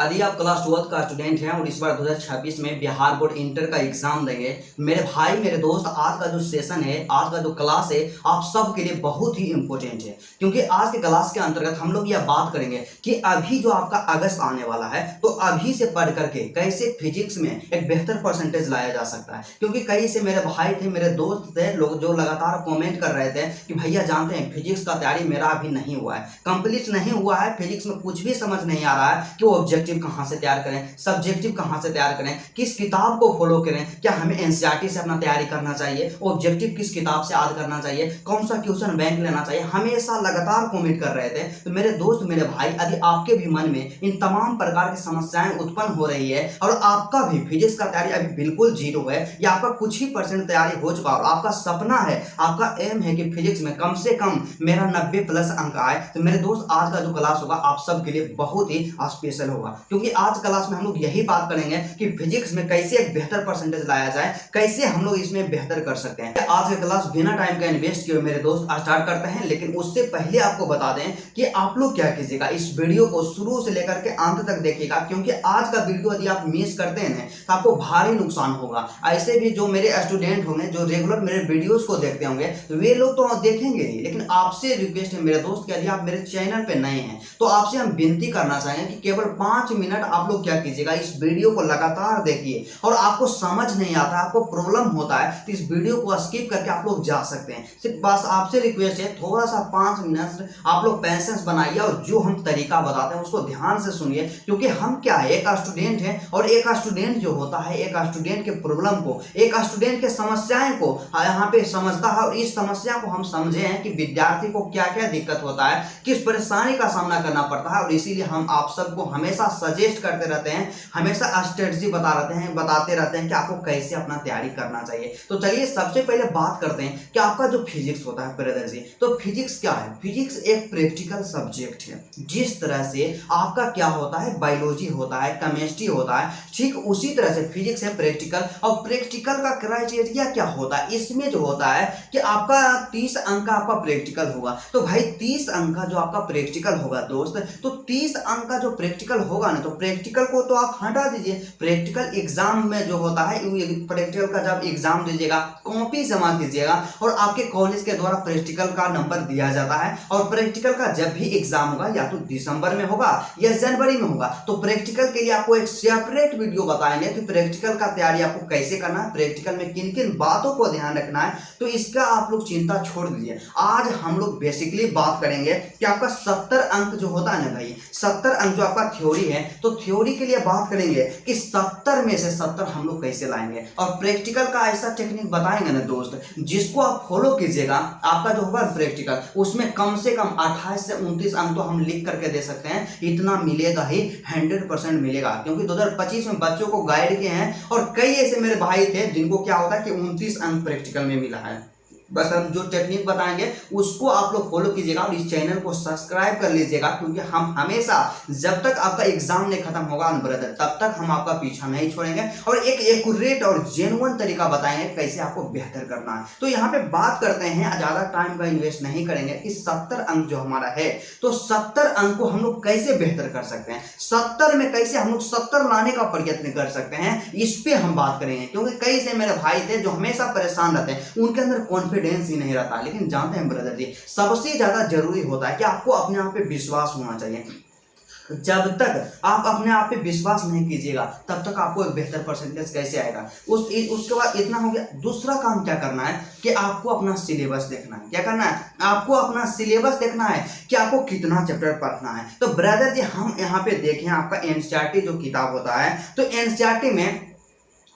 यदि आप क्लास 12 का स्टूडेंट हैं और इस बार 2026 में बिहार बोर्ड इंटर का एग्जाम देंगे, मेरे भाई मेरे दोस्त, आज का जो सेशन है, आज का जो क्लास है, आप सब के लिए बहुत ही इंपॉर्टेंट है। क्योंकि आज के क्लास के अंतर्गत हम लोग यह बात करेंगे कि अभी जो आपका अगस्त आने वाला है, तो अभी से पढ़ करके कैसे फिजिक्स में एक बेहतर परसेंटेज लाया जा सकता है। क्योंकि कई से मेरे भाई थे, मेरे दोस्त थे, लोग जो लगातार कॉमेंट कर रहे थे कि भैया जानते हैं फिजिक्स का तैयारी मेरा अभी नहीं हुआ है, कंप्लीट नहीं हुआ है, फिजिक्स में कुछ भी समझ नहीं आ रहा है कि वो ऑब्जेक्टिव कहां से तैयार करें, सब्जेक्टिव कहां से तैयार करें, किस किताब को फॉलो करें, क्या हमें एनसीईआरटी से अपना तैयारी करना चाहिए, ऑब्जेक्टिव किस किताब से याद करना चाहिए, कौन सा क्वेश्चन बैंक लेना चाहिए, हमेशा लगातार कमेंट कर रहे थे। तो मेरे दोस्त, मेरे भाई, यदि आपके भी मन में इन तमाम प्रकार की समस्याएं उत्पन्न हो रही है और आपका भी फिजिक्स का तैयारी अभी बिल्कुल जीरो है या आपका कुछ ही परसेंट तैयारी हो चुका और आपका सपना है, आपका एम है कि फिजिक्स में कम से कम मेरा 90+ अंक आए, तो मेरे दोस्त आज का जो क्लास होगा आप सब के लिए बहुत ही स्पेशल होगा। क्योंकि आज क्लास में हम लोग यही बात करेंगे कि फिजिक्स में कैसे एक बेहतर परसेंटेज लाया जाए, कैसे हम लोग इसमें बेहतर कर सकते हैं। आज का क्लास बिना टाइम का इन्वेस्ट किए मेरे दोस्त स्टार्ट करते हैं, लेकिन उससे पहले आपको बता दें कि आप लोग क्या कीजिएगा, इस वीडियो को शुरू से लेकर के अंत तक देखिएगा। क्योंकि आज का वीडियो यदि आप मिस करते हैं तो आपको भारी नुकसान होगा। ऐसे भी जो मेरे स्टूडेंट होंगे, जो रेगुलर मेरे वीडियोस को देखते होंगे, वे लोग तो देखेंगे ही, लेकिन आपसे रिक्वेस्ट है मेरे दोस्त, यदि आप मेरे चैनल पे नए हैं तो आपसे हम विनती करना चाहेंगे कि केवल 5 मिनट आप लोग क्या कीजिएगा, इस वीडियो को लगातार देखिए। और आपको समझ नहीं आता, आपको प्रॉब्लम होता है, तो इस वीडियो को स्किप करके आप लोग जा सकते हैं। सिर्फ बस आपसे रिक्वेस्ट है, थोड़ा सा 5 मिनट आप लोग पेशेंस बनाइए और जो हम तरीका बताते हैं उसको ध्यान से सुनिए। क्योंकि हम क्या है, एक स्टूडेंट है और एक स्टूडेंट जो होता है, एक स्टूडेंट के प्रॉब्लम को, एक स्टूडेंट के समस्याएं को यहाँ पे समझता है और इस समस्या को हम समझे हैं कि विद्यार्थी को क्या क्या दिक्कत होता है, किस परेशानी का सामना करना पड़ता है। और इसीलिए हम आप सबको हमेशा सजेस्ट करते रहते हैं, हमेशा स्ट्रेटजी बताते रहते हैं कि आपको कैसे अपना तैयारी करना चाहिए। तो चलिए सबसे पहले बात करते हैं कि आपका जो फिजिक्स होता है ब्रदर जी, तो फिजिक्स क्या है? फिजिक्स एक प्रैक्टिकल सब्जेक्ट है। जिस तरह से आपका क्या होता है, बायोलॉजी होता है, केमिस्ट्री होता है, ठीक उसी तरह से फिजिक्स है प्रैक्टिकल। और प्रैक्टिकल का क्राइटेरिया क्या होता है? इसमें जो होता है कि आपका 30 अंक का आपका प्रैक्टिकल होगा। तो भाई 30 अंक का जो आपका प्रैक्टिकल होगा दोस्त, तो 30 अंक का जो प्रैक्टिकल होगा ना, तो प्रैक्टिकल को तो आप हटा दीजिए। प्रैक्टिकल एग्जाम में जो होता है, प्रैक्टिकल का जब एग्जाम दीजिएगा, कॉपी जमा कीजिएगा और आपके कॉलेज के द्वारा प्रैक्टिकल का नंबर दिया जाता है। और प्रैक्टिकल का जब भी एग्जाम होगा, या तो दिसंबर में होगा या जनवरी में होगा, तो प्रैक्टिकल के लिए आपको एक सेपरेट वीडियो बताएंगे कि प्रैक्टिकल का तैयारी आपको कैसे करना है, प्रैक्टिकल में किन किन बातों को ध्यान रखना है। तो इसका आप लोग चिंता छोड़ दीजिए। आज हम लोग बेसिकली बात करेंगे कि आपका 70 अंक जो होता है ना भाई, 70 अंक जो आपका थ्योरी है, तो थ्योरी के लिए बात करेंगे कि 70 में से 70 हम लोग कैसे लाएंगे। और प्रैक्टिकल का ऐसा टेक्निक बताएंगे ना दोस्त, जिसको आप फॉलो कीजिएगा, आपका जो होगा प्रैक्टिकल, उसमें कम से कम 28 से 29 अंक तो हम लिख करके दे सकते हैं। इतना मिलेगा ही, 100% मिलेगा। क्योंकि 2025 में बच्चों को गाइड किए हैं और कई ऐसे मेरे भाई थे जिनको क्या होता है कि 29 अंक प्रैक्टिकल में मिला है। बस हम जो टेक्निक बताएंगे उसको आप लोग फॉलो कीजिएगा और इस चैनल को सब्सक्राइब कर लीजिएगा। क्योंकि हम हमेशा, जब तक आपका एग्जाम नहीं खत्म होगा ना ब्रदर, तब तक हम आपका पीछा नहीं छोड़ेंगे और एक एक्यूरेट और जेन्युइन तरीका बताएंगे कैसे आपको बेहतर करना है। तो यहाँ पे बात करते हैं, ज्यादा टाइम का इन्वेस्ट नहीं करेंगे, कि 70 अंक जो हमारा है, तो 70 अंक को हम लोग कैसे बेहतर कर सकते हैं, 70 में कैसे हम लोग 70 लाने का प्रयत्न कर सकते हैं, इस पे हम बात करेंगे। क्योंकि कई से मेरे भाई थे जो हमेशा परेशान रहते हैं, उनके अंदर कॉन्फिडेंस ही नहीं रहता। लेकिन जानते हैं ब्रदर जी, सबसे ज्यादा जरूरी होता है कि आपको अपने आप पे विश्वास होना चाहिए। जब तक आप अपने आप पे विश्वास नहीं कीजिएगा, तब तक आपको एक बेहतर परसेंटेज कैसे आएगा। उसके बाद इतना हो गया। दूसरा काम क्या करना है कि आपको अपना सिलेबस देखना है। क्या करना है? आपको अपना सिलेबस देखना है कि आपको कितना चैप्टर पढ़ना है। तो ब्रदर जी, हम यहाँ पे देखें, आपका एनसीईआरटी जो किताब होता है, तो एनसीईआरटी में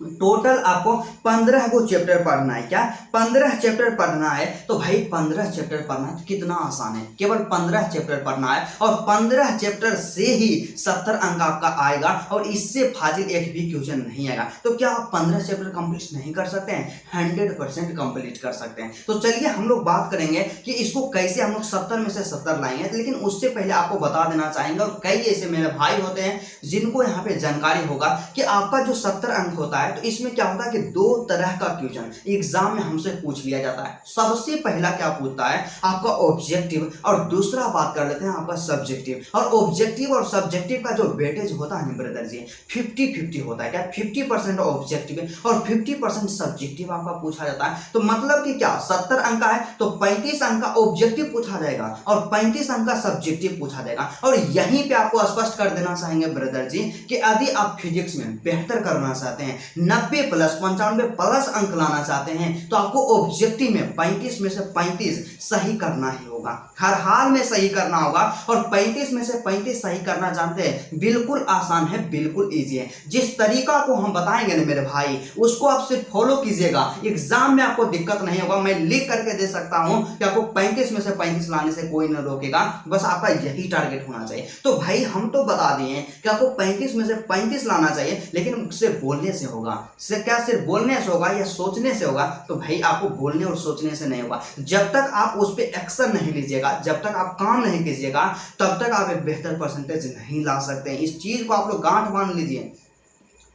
टोटल आपको 15 को चैप्टर पढ़ना है। क्या 15 चैप्टर पढ़ना है? तो भाई 15 चैप्टर पढ़ना है तो कितना आसान है, केवल 15 चैप्टर पढ़ना है और 15 चैप्टर से ही 70 अंक आपका आएगा और इससे फाजिल एक भी क्वेश्चन नहीं आएगा। तो क्या आप 15 चैप्टर कंप्लीट नहीं कर सकते हैं? 100% कंप्लीट कर सकते हैं। तो चलिए हम लोग बात करेंगे कि इसको कैसे हम लोग 70 में से 70 लाएंगे। लेकिन उससे पहले आपको बता देना चाहेंगे, और कई ऐसे मेरे भाई होते हैं जिनको यहाँ पे जानकारी होगा कि आपका जो 70 अंक होता है, है तो इसमें क्या होता है कि दो तरह का क्वेश्चन एग्जाम में हमसे पूछ लिया जाता है। सबसे पहला क्या पूछता है आपका ऑब्जेक्टिव, और दूसरा बात कर लेते हैं आपका सब्जेक्टिव। और ऑब्जेक्टिव और सब्जेक्टिव का जो वेटेज होता है ब्रदर जी 50-50 होता है। क्या 50% ऑब्जेक्टिव और 50% सब्जेक्टिव आपका पूछा जाता है। तो मतलब कि क्या 70 अंक का है तो 35 अंक का ऑब्जेक्टिव पूछा जाएगा और 35 अंक का सब्जेक्टिव पूछा जाएगा। और यहीं पे आपको स्पष्ट कर देना चाहेंगे ब्रदर जी कि यदि आप फिजिक्स में बेहतर करना चाहते हैं, 90 प्लस 95 प्लस अंक लाना चाहते हैं, तो आपको ऑब्जेक्टिव में 35 में से 35 सही करना ही होगा, हर हाल में सही करना होगा। और 35 में से 35 सही करना जानते हैं बिल्कुल आसान है, बिल्कुल इजी है। जिस तरीका को हम बताएंगे ना मेरे भाई उसको आप सिर्फ फॉलो कीजिएगा, एग्जाम में आपको दिक्कत नहीं होगा। मैं लिख करके दे सकता हूं कि आपको 35 में से 35 लाने से कोई न रोकेगा, बस आपका यही टारगेट होना चाहिए। तो भाई हम तो बता दिए कि आपको 35 में से 35 लाना चाहिए, लेकिन सिर्फ बोलने से होगा। सिर्फ बोलने से होगा या सोचने से होगा? तो भाई आपको बोलने और सोचने से नहीं होगा। जब तक आप उस पर एक्शन नहीं लीजिएगा, जब तक आप काम नहीं कीजिएगा, तब तक आप एक बेहतर परसेंटेज नहीं ला सकते हैं। इस चीज को आप लोग गांठ बांध लीजिए।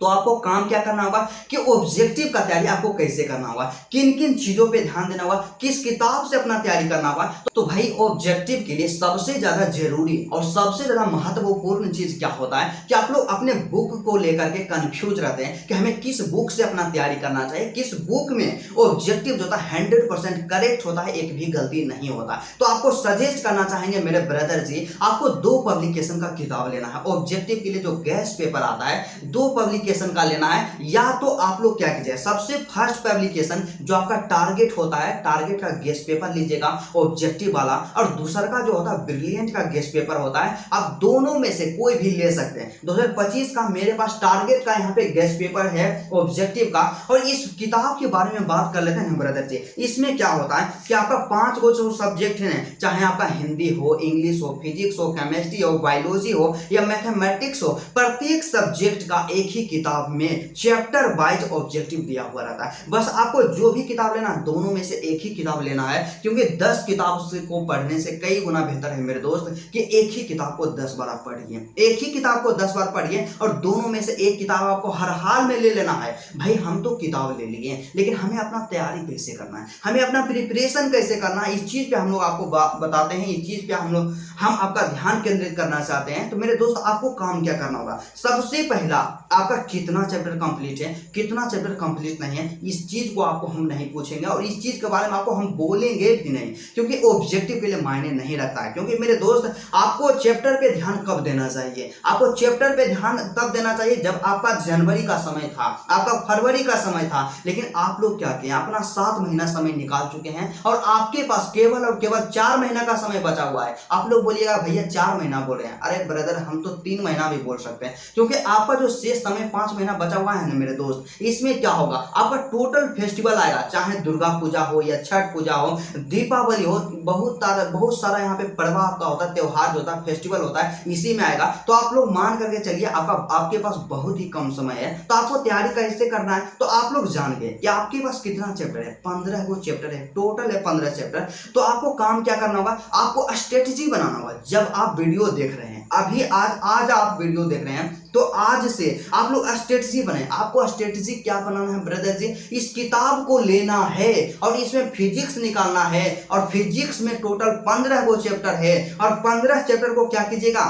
तो आपको काम क्या करना होगा कि ऑब्जेक्टिव का तैयारी आपको कैसे करना होगा, किन किन चीजों पे ध्यान देना होगा, किस किताब से अपना तैयारी करना होगा। तो भाई ऑब्जेक्टिव के लिए सबसे ज्यादा जरूरी और सबसे ज्यादा महत्वपूर्ण चीज क्या होता है कि आप लोग अपने बुक को लेकर के कंफ्यूज रहते हैं कि हमें किस बुक से अपना तैयारी करना चाहिए, किस बुक में ऑब्जेक्टिव जो होता है 100% करेक्ट होता है, एक भी गलती नहीं होता। तो आपको सजेस्ट करना चाहेंगे मेरे ब्रदर जी, आपको 2 पब्लिकेशन का किताब लेना है। ऑब्जेक्टिव के लिए जो गेस्ट पेपर आता है 2 पब्लिकेशन का लेना है। या तो आप लोग क्या कीजिए, सबसे फर्स्ट पब्लिकेशन जो आपका टारगेट होता है, टारगेट का गेस्ट पेपर लीजिएगा ऑब्जेक्टिव वाला, और दूसरा का जो होता है ब्रिलियंट का गेस्ट पेपर होता है। आप दोनों में से कोई भी ले सकते हैं। 2025 का मेरे पास टारगेट का यहाँ पे गेस्ट पेपर है ऑब्जेक्टिव का। और इस किताब के बारे में बात कर लेते हैं ब्रदर जी। इसमें क्या होता है कि आपका 5 गो जो सब्जेक्ट है, चाहे आपका हिंदी हो, इंग्लिश हो, फिजिक्स हो, केमिस्ट्री हो, बायोलॉजी हो या मैथमेटिक्स हो, प्रत्येक सब्जेक्ट का एक ही किताब में चैप्टर वाइज ऑब्जेक्टिव दिया हुआ रहता है। बस आपको जो भी किताब लेना है दोनों में से एक ही किताब लेना है, क्योंकि 10 किताब को पढ़ने से कई गुना बेहतर है मेरे दोस्त कि एक ही किताब को 10 बार आप पढ़िए। एक ही किताब को 10 बार पढ़िए और दोनों में से एक किताब आपको हर हाल में ले लेना है। भाई हम तो किताब ले लिए, लेकिन हमें अपना तैयारी कैसे करना है, हमें अपना प्रिपरेशन कैसे करना है, इस चीज पे हम लोग आपको बताते हैं। इस चीज पे हम आपका ध्यान केंद्रित करना चाहते हैं। तो मेरे दोस्त आपको काम क्या करना होगा, सबसे पहला आपका कितना चैप्टर कंप्लीट है, कितना चैप्टर कंप्लीट नहीं है, इस चीज को आपको हम नहीं पूछेंगे और इस चीज के बारे में आपको हम बोलेंगे भी नहीं, क्योंकि ऑब्जेक्टिव के लिए मायने नहीं रखता है। क्योंकि मेरे दोस्त आपको चैप्टर पे ध्यान कब देना चाहिए, आपको चैप्टर पे ध्यान तब देना चाहिए जब आपका जनवरी का समय था, आपका फरवरी का समय था। लेकिन आप लोग क्या किए, अपना 7 महीना समय निकाल चुके हैं और आपके पास केवल और केवल 4 महीना का समय बचा हुआ है। आप लोग बोलिएगा भैया 4 महीना बोल रहे हैं, अरे ब्रदर हम तो 3 महीना भी बोल सकते हैं, क्योंकि आपका जो शेष समय 5 महीना बचा हुआ है ना मेरे दोस्त, इसमें क्या होगा आपका टोटल फेस्टिवल आएगा, चाहे दुर्गा पूजा हो या छठ पूजा हो, दीपावली हो, बहुत सारा यहाँ पे पर्व आपका होता है, त्योहार जो होता है, फेस्टिवल होता है, इसी में आएगा। तो आप लोग मान करके चलिए आपके पास बहुत ही कम समय है। तो आपको तैयारी कैसे करना है, तो आप लोग जान गए कि आपके पास कितना चैप्टर है, 15 गो चैप्टर है, टोटल है 15 चैप्टर। तो आपको काम क्या करना होगा, आपको स्ट्रेटेजी बनाना होगा। जब आप वीडियो देख रहे हैं, अभी आज आप वीडियो देख रहे हैं, तो आज से आप लोग स्ट्रेटेजी बनाए। आपको स्ट्रेटेजी क्या बनाना है ब्रदर जी, इस किताब को लेना है और इसमें फिजिक्स निकालना है। और फिजिक्स में टोटल 15 गो चैप्टर है और 15 चैप्टर को क्या कीजिएगा,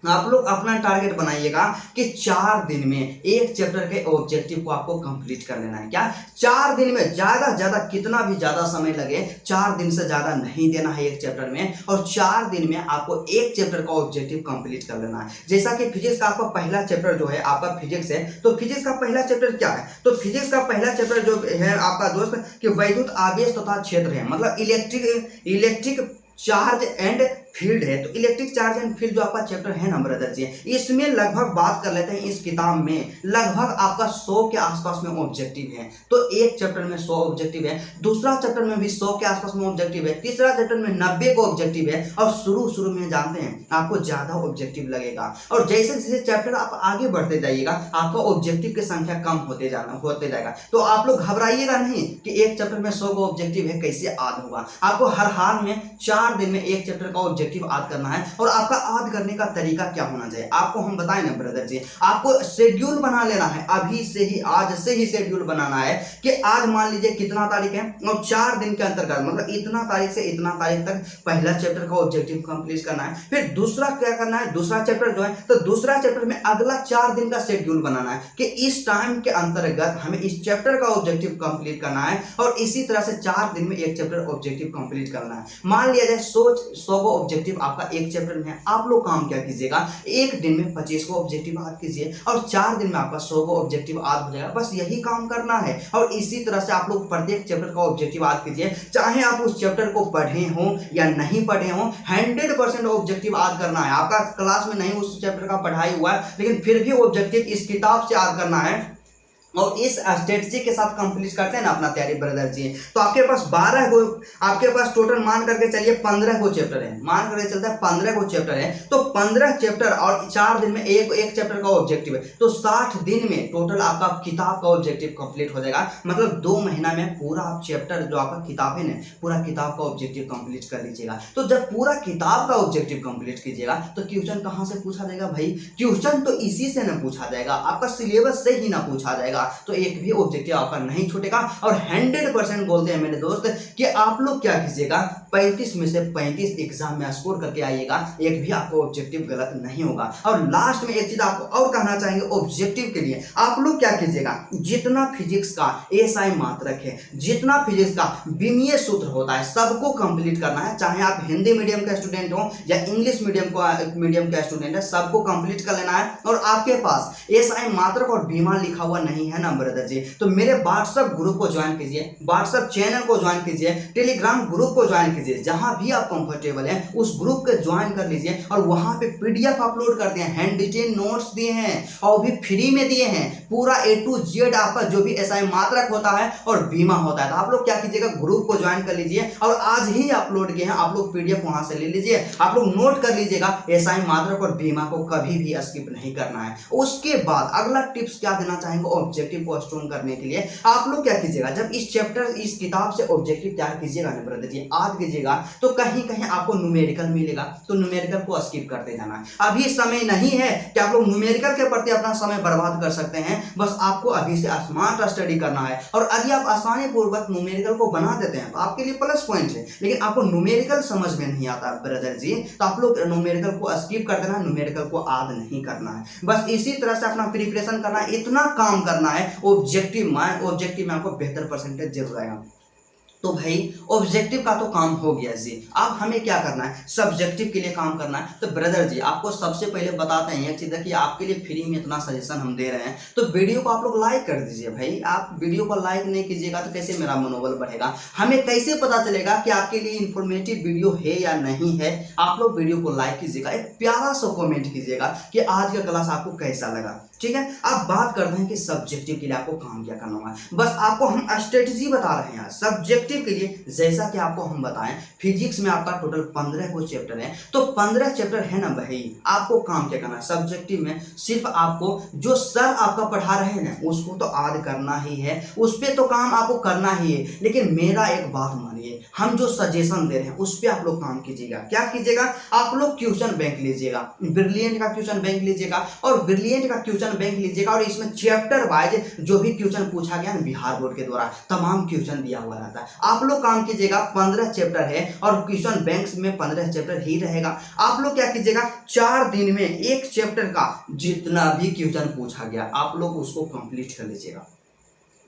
आप लोग अपना टारगेट बनाइएगा कि 4 दिन में एक चैप्टर के ऑब्जेक्टिव को आपको कंप्लीट कर लेना है। क्या 4 दिन में, ज्यादा कितना भी ज्यादा समय लगे, 4 दिन से ज्यादा नहीं देना है एक चैप्टर में, और 4 दिन में आपको एक चैप्टर का ऑब्जेक्टिव कंप्लीट कर लेना है। जैसा कि फिजिक्स का आपका पहला चैप्टर जो है आपका फिजिक्स है, तो फिजिक्स का पहला चैप्टर क्या है, तो फिजिक्स का पहला चैप्टर जो है आपका दोस्त कि वैद्युत आवेश तथा क्षेत्र है, मतलब इलेक्ट्रिक चार्ज एंड फील्ड है। तो इलेक्ट्रिक चार्ज एंड फील्ड जो आपका चैप्टर है ना ब्रदर जी, इसमें लगभग बात कर लेते हैं, इस किताब में लगभग आपका 100 के आसपास में ऑब्जेक्टिव है। तो एक चैप्टर में 100 ऑब्जेक्टिव है, दूसरा चैप्टर में भी 100 के आसपास में ऑब्जेक्टिव है, तीसरा चैप्टर में 90 का ऑब्जेक्टिव है। और शुरू में जानते हैं आपको ज्यादा ऑब्जेक्टिव लगेगा, और जैसे जैसे चैप्टर आप आगे बढ़ते जाइएगा आपका ऑब्जेक्टिव की संख्या कम होते जाएगा। तो आप लोग घबराइएगा नहीं कि एक चैप्टर में 100 का ऑब्जेक्टिव है कैसे याद होगा। आपको हर हाल में 4 दिन में एक चैप्टर का ऑब्जेक्टिव याद करना है। और आपका याद करने का तरीका क्या होना चाहिए आपको हम बताएं ना ब्रदर जी, आपको शेड्यूल बना लेना है अभी से ही, आज से ही शेड्यूल बनाना है कि आज मान लीजिए कितना तारीख है और 4 दिन के अंतर्गत मतलब इतना तारीख से इतना तारीख तक पहला चैप्टर का ऑब्जेक्टिव कंप्लीट करना है। फिर दूसरा क्या करना है, दूसरा चैप्टर जो है तो दूसरा चैप्टर में अगला 4 दिन का शेड्यूल बनाना है कि इस टाइम के अंतर्गत हमें इस चैप्टर का ऑब्जेक्टिव कंप्लीट करना है। और इसी तरह से 4 दिन में एक चैप्टर ऑब्जेक्टिव कंप्लीट करना है। मान लिया जाए 100 को ऑब्जेक्टिव आपका एक चैप्टर में है, आप लोग काम क्या कीजिएगा, एक दिन में 25 को ऑब्जेक्टिव याद कीजिए और 4 दिन में आपका 100 को ऑब्जेक्टिव याद हो जाएगा। बस यही काम करना है। और इसी तरह से आप लोग प्रत्येक चैप्टर का ऑब्जेक्टिव याद कीजिए, चाहे आप उस चैप्टर को पढ़े हो या नहीं पढ़े हो, 100% ऑब्जेक्टिव याद करना है। आपका क्लास में नहीं उस चैप्टर का पढ़ाई हुआ है लेकिन फिर भी ऑब्जेक्टिव इस किताब से याद करना है और इस स्ट्रेटजी के साथ कंप्लीट करते हैं ना अपना तैयारी ब्रदर जी। तो आपके पास 12 को, आपके पास टोटल मान करके चलिए 15 को चैप्टर है, मान करके चलता है 15 को चैप्टर है। तो 15 चैप्टर और 4 दिन में एक चैप्टर का ऑब्जेक्टिव है तो 60 दिन में टोटल आपका किताब का ऑब्जेक्टिव कंप्लीट हो जाएगा। मतलब 2 महीना में पूरा आप चैप्टर जो आपका किताब है ना पूरा किताब का ऑब्जेक्टिव कंप्लीट कर लीजिएगा। तो जब पूरा किताब का ऑब्जेक्टिव कंप्लीट कीजिएगा तो क्वेश्चन कहाँ से पूछा जाएगा भाई, क्वेश्चन तो इसी से ना पूछा जाएगा, आपका सिलेबस से ही ना पूछा जाएगा। तो एक भी ऑब्जेक्टिव आपका नहीं छूटेगा। और 100% बोलते हैं मेरे दोस्त कि आप लोग क्या कीजिएगा, 35 में से 35 एग्जाम में स्कोर करके आइएगा, एक भी आपको ऑब्जेक्टिव गलत नहीं होगा। और लास्ट में एक चीज आपको और कहना चाहेंगे ऑब्जेक्टिव के लिए, आप लोग क्या कीजिएगा, जितना फिजिक्स का एसआई मात्रक है, जितना फिजिक्स का विमीय सूत्र होता है सबको कंप्लीट करना है। चाहे आप हिंदी मीडियम का स्टूडेंट हो या इंग्लिश मीडियम का स्टूडेंट है, सबको कंप्लीट कर लेना है। और आपके पास एसआई मात्रक और बीमा लिखा हुआ नहीं है ना ब्रदर जी, तो मेरे व्हाट्सएप ग्रुप को ज्वाइन कीजिए, व्हाट्सएप चैनल को ज्वाइन कीजिए, टेलीग्राम ग्रुप को ज्वाइन कीजिए, जहां भी आप कंफर्टेबल हैं उस ग्रुप को ज्वाइन कर लीजिए। और वहां पे पीडीएफ अपलोड करते हैं, हैंड रिटेन नोट्स दिए हैं और भी फ्री में दिए हैं, पूरा A to Z आपका जो भी एसआई मात्रक होता है और बीमा होता है। तो आप लोग क्या कीजिएगा, ग्रुप को ज्वाइन कर लीजिए और आज ही अपलोड किए हैं, आप लोग पीडीएफ वहां से ले लीजिए। आप लोग नोट कर लीजिएगा एसआई मात्रक और बीमा को कभी भी स्किप नहीं करना है। उसके बाद अगला टिप्स क्या देना चाहेंगे ऑब्जेक्टिव को स्ट्रॉन्ग करने के लिए, आप लोग क्या कीजिएगा, जब इस चैप्टर इस किताब से ऑब्जेक्टिव तैयार कीजिएगा ना ब्रदर जी, याद कीजिएगा, तो कहीं कहीं आपको न्यूमेरिकल मिलेगा तो न्यूमेरिकल को स्किप करते जाना है। अभी समय नहीं है कि आप लोग न्यूमेरिकल के प्रति अपना समय बर्बाद कर सकते हैं, बस आपको अभी से स्मार्ट स्टडी करना है। और यदि आप आसानी पूर्वक न्यूमेरिकल को बना देते हैं तो आपके लिए प्लस पॉइंट है, लेकिन आपको न्यूमेरिकल समझ में नहीं आता ब्रदर जी, तो आप लोग न्यूमेरिकल को स्किप कर देना, न्यूमेरिकल को याद नहीं करना है। बस इसी तरह से अपना प्रिपरेशन करना है, इतना काम करना है, ऑब्जेक्टिव में आपको बेहतर परसेंटेज जरूर आएगा। तो भाई ऑब्जेक्टिव का तो काम हो गया जी, अब हमें क्या करना है, सब्जेक्टिव के लिए काम करना है। तो ब्रदर जी आपको सबसे पहले बताते हैं एक चीज़ है कि आपके लिए फ्री में इतना सजेशन हम दे रहे हैं, तो वीडियो को आप लोग लाइक कर दीजिए भाई। आप वीडियो को लाइक नहीं कीजिएगा तो कैसे मेरा मनोबल बढ़ेगा, हमें कैसे पता चलेगा कि आपके लिए इंफॉर्मेटिव वीडियो है या नहीं है। आप लोग वीडियो को लाइक कीजिएगा, एक प्यारा सा कॉमेंट कीजिएगा कि आज का क्लास आपको कैसा लगा, ठीक है। अब बात करते हैं कि सब्जेक्टिव के लिए आपको काम क्या करना होगा। बस आपको हम स्ट्रेटजी बता रहे हैं सब्जेक्टिव के लिए। जैसा कि आपको हम बताएं फिजिक्स में आपका टोटल 15 को चैप्टर है, तो 15 चैप्टर है ना भाई, आपको काम क्या करना है सब्जेक्टिव में, सिर्फ आपको जो सर आपका पढ़ा रहे हैं ना उसको तो याद करना ही है, उस पर तो काम आपको करना ही है। लेकिन मेरा एक बात मानिए, हम जो सजेशन दे रहे हैं उस पर आप लोग काम कीजिएगा। क्या कीजिएगा, आप लोग क्वेश्चन बैंक लीजिएगा, ब्रिलियंट का क्वेश्चन बैंक लीजिएगा और ब्रिलियंट का क्वेश्चन बैंक लीजिएगा। और इसमें चैप्टर वाइज जो भी क्वेश्चन पूछा गया बिहार बोर्ड के द्वारा तमाम क्वेश्चन दिया हुआ रहता है। आप लोग काम कीजिएगा, 15 चैप्टर है और क्वेश्चन बैंक में 15 चैप्टर ही रहेगा। आप लोग क्या कीजिएगा, 4 दिन में एक चैप्टर का जितना भी क्वेश्चन पूछा गया आप लोग उसको कंप्लीट कर लीजिएगा।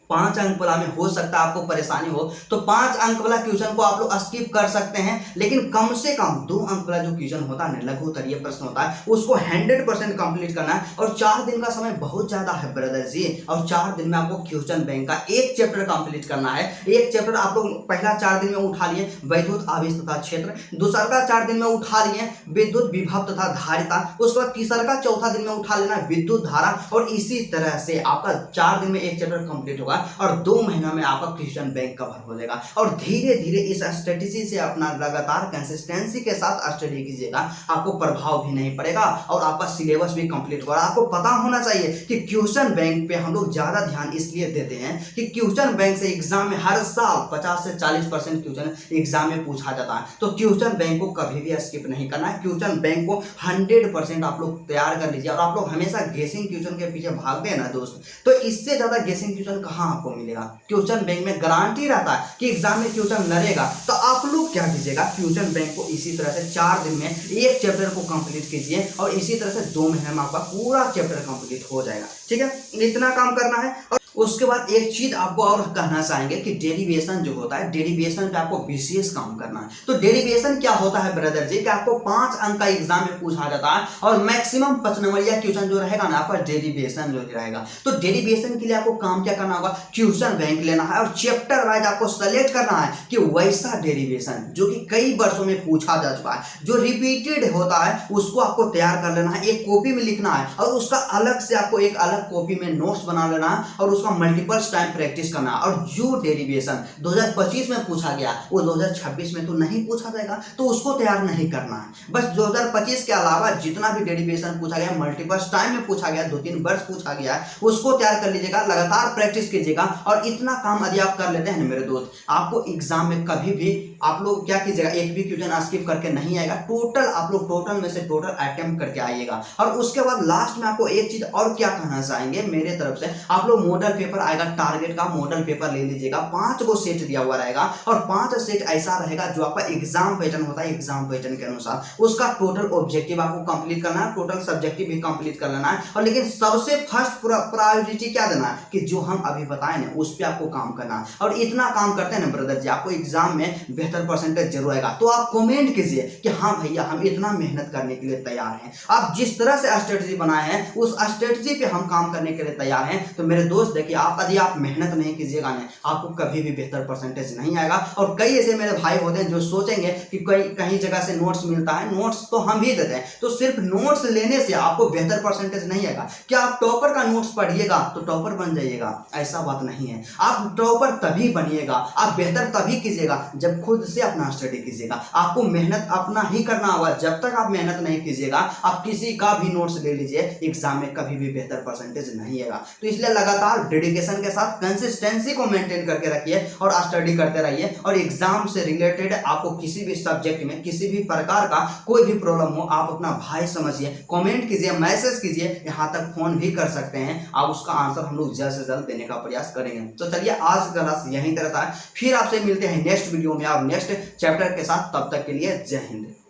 5 अंक वाला में हो सकता है आपको परेशानी हो तो 5 अंक वाला क्वेश्चन को आप लोग स्किप कर सकते हैं, लेकिन कम से कम 2 अंक वाला जो क्वेश्चन होता है ना लघु उत्तरीय प्रश्न होता है उसको 100% कंप्लीट करना है। और 4 दिन का समय बहुत ज्यादा है ब्रदर जी, और 4 दिन में आपको क्वेश्चन बैंक का एक चैप्टर कंप्लीट करना है। एक चैप्टर आप लोग पहला 4 दिन में उठा लिए वैद्युत आवेश तथा क्षेत्र, दूसरा का 4 दिन में उठा लिए विद्युत विभव तथा धारिता, उसके बाद तीसरा का चौथा दिन में उठा लेना विद्युत धारा, और इसी तरह से आपका 4 दिन में एक चैप्टर कंप्लीट होगा। और 2 महीना में आपका क्वेश्चन बैंक कवर हो जाएगा। और धीरे धीरे इस स्ट्रेटेजी से अपना लगातार कंसिस्टेंसी के साथ स्टडी कीजिएगा, आपको प्रभाव भी नहीं पड़ेगा और आपका सिलेबस भी कंप्लीट होगा। आपको पता होना चाहिए कि क्वेश्चन बैंक पे हम लोग ज़्यादा ध्यान इसलिए देते हैं कि क्वेश्चन बैंक से एग्जाम में हर साल 50 से 40% क्वेश्चन एग्जाम में पूछा जाता है। तो क्वेश्चन बैंक को कभी भी स्किप नहीं करना है। क्वेश्चन बैंक को 100% आप लोग तैयार कर लीजिए। और आप लोग हमेशा गेसिंग क्वेश्चन के पीछे भागते हैं ना दोस्त, तो इससे ज़्यादा गेसिंग क्वेश्चन कहाँ आपको मिलेगा। क्वेश्चन बैंक में गारंटी रहता है कि एग्जाम में क्वेश्चन लड़ेगा। तो आप लोग क्या कीजिएगा, क्वेश्चन बैंक को इसी तरह से 4 दिन में एक चैप्टर को कंप्लीट कीजिए और इसी तरह से 2 महीने में आपका पूरा चैप्टर कंप्लीट हो जाएगा। ठीक है, इतना काम करना है। और उसके बाद एक चीज आपको और कहना चाहेंगे कि डेरिवेशन जो होता है, डेरिवेशन पे आपको विशेष काम करना है। तो डेरिवेशन क्या होता है ब्रदर जी, कि आपको 5 अंक का एग्जाम में पूछा जाता है और मैक्सिमम 5 नंबरिया क्वेश्चन जो रहेगा ना आपका डेरिवेशन जो रहेगा। तो डेरिवेशन के लिए आपको काम क्या करना होगा, क्वेश्चन बैंक लेना है और चैप्टर वाइज आपको सेलेक्ट करना है कि वैसा डेरिवेशन जो कि कई वर्षों में पूछा जा चुका है, जो रिपीटेड होता है, उसको आपको तैयार कर लेना है, एक कॉपी में लिखना है और उसका अलग से आपको एक अलग कॉपी में नोट्स बना लेना है और उसका मल्टीपल टाइम प्रैक्टिस करना है। और जो डेरिवेशन 2025 में पूछा गया वो 2026 में तो नहीं पूछा जाएगा, तो उसको तैयार नहीं करना है। बस 2025 के अलावा जितना भी डेरिवेशन पूछा गया, मल्टीपल टाइम में पूछा गया, 2-3 वर्ष पूछा गया है, उसको तैयार कर लीजिएगा, लगातार प्रैक्टिस कीजिएगा। और इतना काम यदि आप कर लेते हैं मेरे दोस्त, आपको एग्जाम में कभी भी आप लोग क्या कीजिएगा, एक भी क्वेश्चन स्किप करके नहीं आएगा। टोटल आप लोग टोटल में से टोटल अटेम्प्ट करके आइएगा। और उसके बाद लास्ट में आपको एक चीज और क्या कहना चाहेंगे मेरे तरफ से, आप लोग मॉडल पेपर आएगा, टारगेट का मॉडल पेपर ले लीजिएगा। 5 गो सेट दिया हुआ रहेगा और 5 सेट ऐसा रहेगा जो आपका एग्जाम पैटर्न होता है, एग्जाम पैटर्न के अनुसार उसका टोटल ऑब्जेक्टिव आपको कंप्लीट करना है, टोटल सब्जेक्टिव भी कंप्लीट कर लेना है। और लेकिन सबसे फर्स्ट प्रायोरिटी क्या देना है कि जो हम अभी बताए ना उस पर आपको काम करना है। और इतना काम करते हैं ना ब्रदर जी, आपको एग्जाम में बेहतर परसेंटेज जरूर आएगा। तो आप कमेंट कीजिए कि हाँ भैया हम इतना मेहनत करने के लिए तैयार हैं। आप जिस तरह से स्ट्रेटजी बनाए हैं उस स्ट्रेटजी पे हम काम करने के लिए तैयार हैं। तो मेरे दोस्त देखिए, आप यदि आप मेहनत नहीं कीजिएगा ना, आपको कभी भी बेहतर परसेंटेज नहीं आएगा। और कई ऐसे मेरे भाई होते हैं जो सोचेंगे कि कहीं जगह से नोट्स मिलता है, नोट्स तो हम भी देते हैं, तो सिर्फ नोट्स लेने से आपको बेहतर परसेंटेज नहीं आएगा। क्या आप टॉपर का नोट्स पढ़िएगा तो टॉपर बन जाइएगा? ऐसा बात नहीं है। आप टॉपर तभी बनिएगा, आप बेहतर तभी कीजिएगा जब खुद से अपना स्टडी कीजिएगा। आपको मेहनत अपना ही करना होगा। जब तक आप मेहनत नहीं कीजिएगा, आप किसी का भी नोट्स ले लीजिए, एग्जाम में कभी भी बेहतर परसेंटेज नहीं आएगा। तो इसलिए लगातार डेडिकेशन के साथ कंसिस्टेंसी को मेंटेन करके रखिए और स्टडी करते रहिए। और एग्जाम से रिलेटेड आपको किसी भी सब्जेक्ट में किसी भी प्रकार का कोई भी प्रॉब्लम हो, आप अपना भाई समझिए, कमेंट कीजिए, मैसेज कीजिए, यहाँ तक फोन भी कर सकते हैं। आप उसका आंसर हम लोग जल्द से जल्द देने का प्रयास करेंगे। तो चलिए आज का क्लास यहीं तक रहता है, फिर आपसे मिलते हैं नेक्स्ट वीडियो में और नेक्स्ट चैप्टर के साथ। तब तक के लिए जय हिंद।